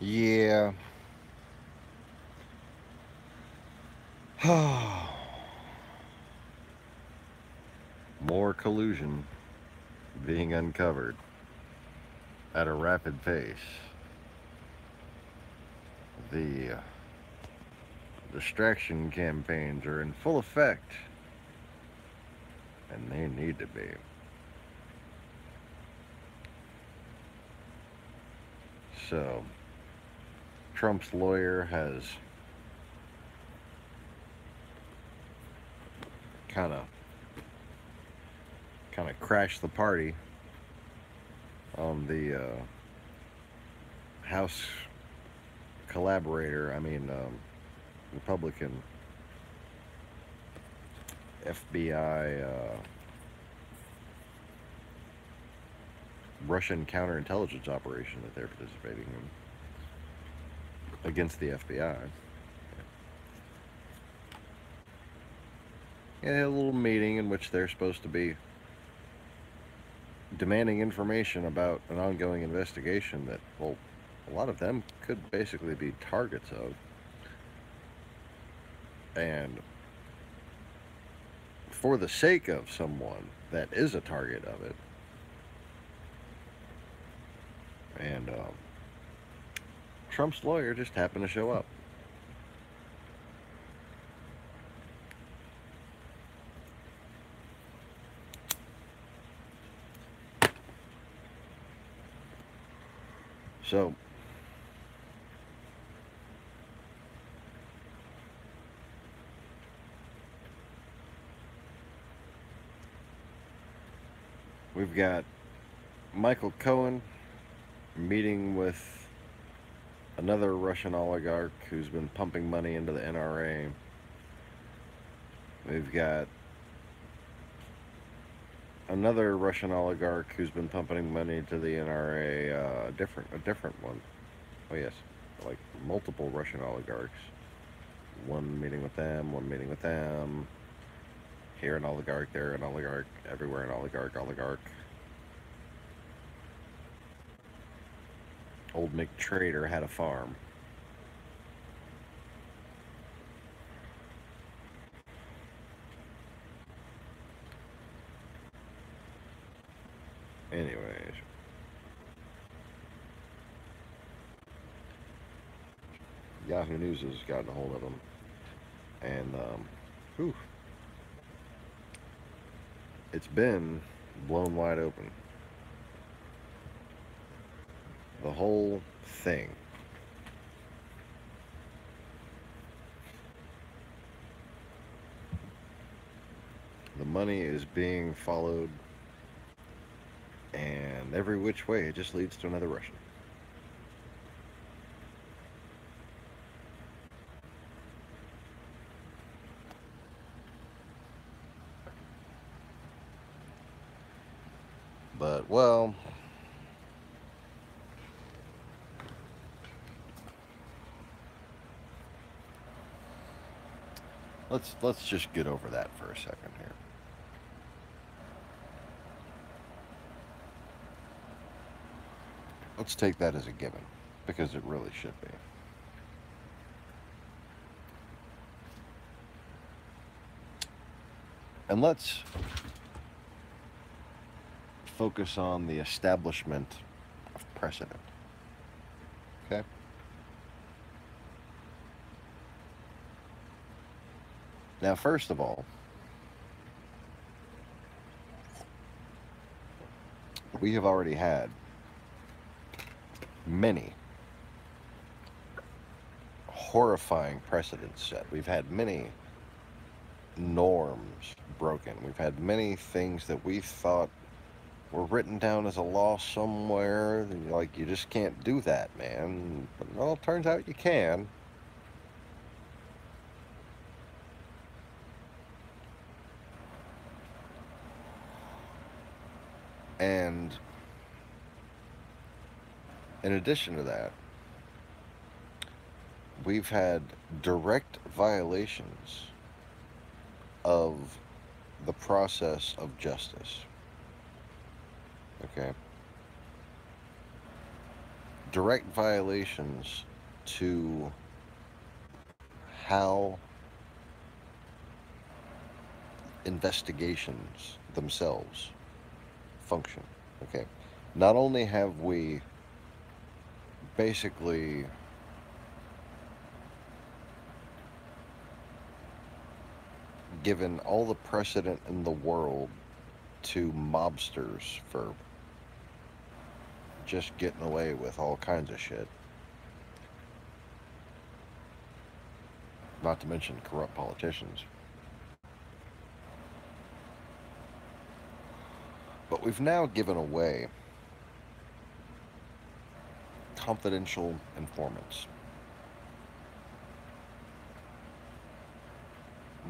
Yeah. More collusion being uncovered at a rapid pace. The distraction campaigns are in full effect, and they need to be. So, Trump's lawyer has kind of crashed the party on the House collaborator. I mean, Republican FBI Russian counterintelligence operation that they're participating in against the FBI. Yeah, they had a little meeting in which they're supposed to be demanding information about an ongoing investigation that, well, a lot of them could basically be targets of. And for the sake of someone that is a target of it, and Trump's lawyer just happened to show up. So, we've got Michael Cohen meeting with another Russian oligarch who's been pumping money into the NRA. We've got another Russian oligarch who's been pumping money to the NRA. A different one. Oh yes, like multiple Russian oligarchs. One meeting with them. One meeting with them. Here an oligarch, there an oligarch, everywhere an oligarch, oligarch. Old McTrader had a farm. Anyways, Yahoo News has gotten a hold of him, and whew, it's been blown wide open. The whole thing. The money is being followed, and every which way it just leads to another Russian. But well, let's just get over that for a second here. Let's take that as a given because it really should be. And let's focus on the establishment of precedent. Okay? Now, first of all, we have already had many horrifying precedents set. We've had many norms broken. We've had many things that we thought were written down as a law somewhere. Like, you just can't do that, man. But well, it turns out you can. And in addition to that, we've had direct violations of the process of justice. Okay? direct violations to how investigations themselves function. Okay, not only have we basically given all the precedent in the world to mobsters for just getting away with all kinds of shit, not to mention corrupt politicians, but we've now given away confidential informants.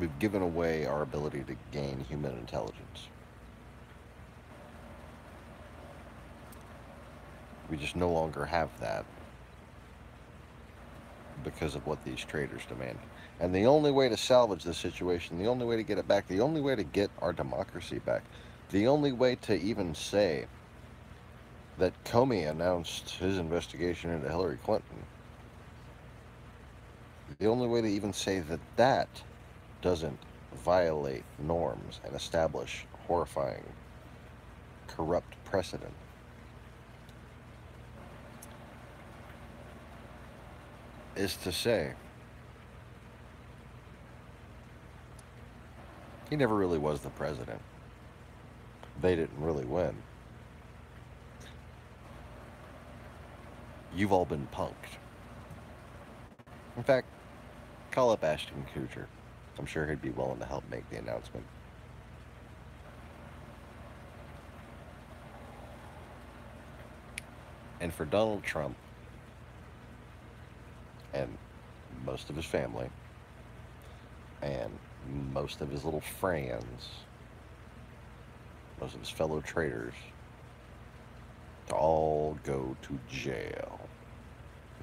We've given away our ability to gain human intelligence. We just no longer have that because of what these traders demand. And the only way to salvage the situation, the only way to get it back, the only way to get our democracy back, the only way to even say that Comey announced his investigation into Hillary Clinton, the only way to even say that that doesn't violate norms and establish horrifying, corrupt precedent is to say he never really was the president. They didn't really win. You've all been punked. In fact, call up Ashton Kutcher. I'm sure he'd be willing to help make the announcement. And for Donald Trump and most of his family and most of his little friends, most of his fellow traders, to all go to jail.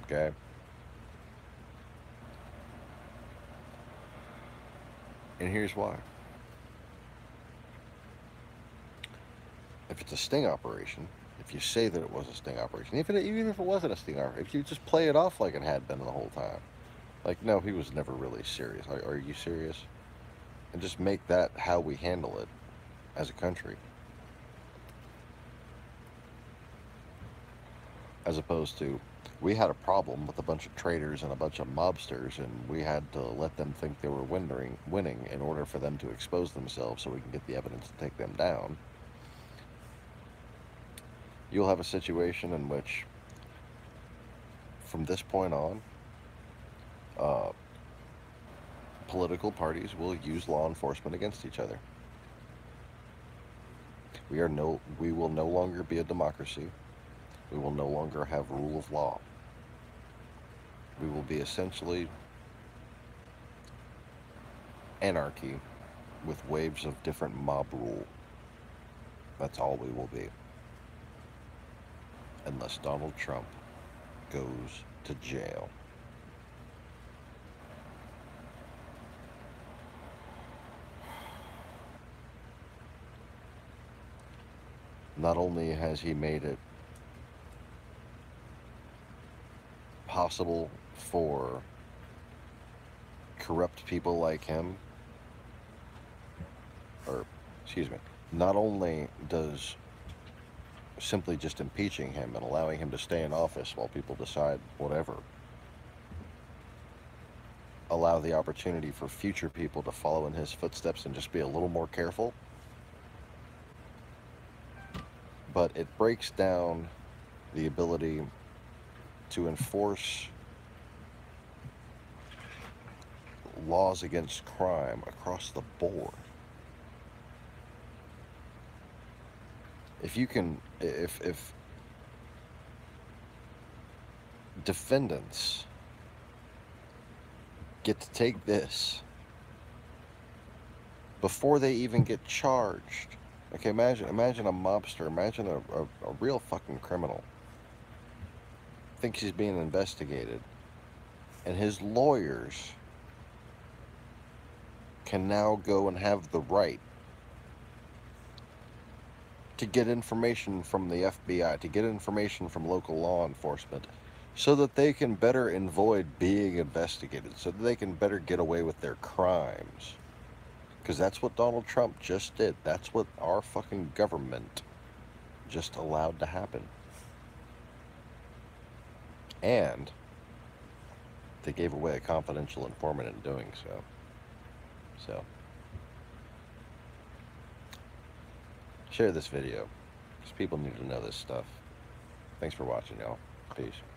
Okay? And here's why. If it's a sting operation, if you say that it was a sting operation, even if it wasn't a sting operation, if you just play it off like it had been the whole time, like, no, he was never really serious. Are you serious? And just make that how we handle it as a country. As opposed to, we had a problem with a bunch of traitors and a bunch of mobsters, and we had to let them think they were winning in order for them to expose themselves so we can get the evidence to take them down. You'll have a situation in which, from this point on, political parties will use law enforcement against each other. We will no longer be a democracy. We will no longer have rule of law. We will be essentially anarchy with waves of different mob rule. That's all we will be. Unless Donald Trump goes to jail. Not only has he made it possible for corrupt people like him, or, excuse me, not only does simply just impeaching him and allowing him to stay in office while people decide whatever allow the opportunity for future people to follow in his footsteps and just be a little more careful, but it breaks down the ability to enforce laws against crime across the board. If defendants get to take this before they even get charged. Okay, imagine a mobster, imagine a real fucking criminal thinks he's being investigated, and his lawyers can now go and have the right to get information from the FBI, to get information from local law enforcement, so that they can better avoid being investigated, so that they can better get away with their crimes. Because that's what Donald Trump just did. That's what our fucking government just allowed to happen. And they gave away a confidential informant in doing so. So, share this video, because people need to know this stuff. Thanks for watching, y'all. Peace.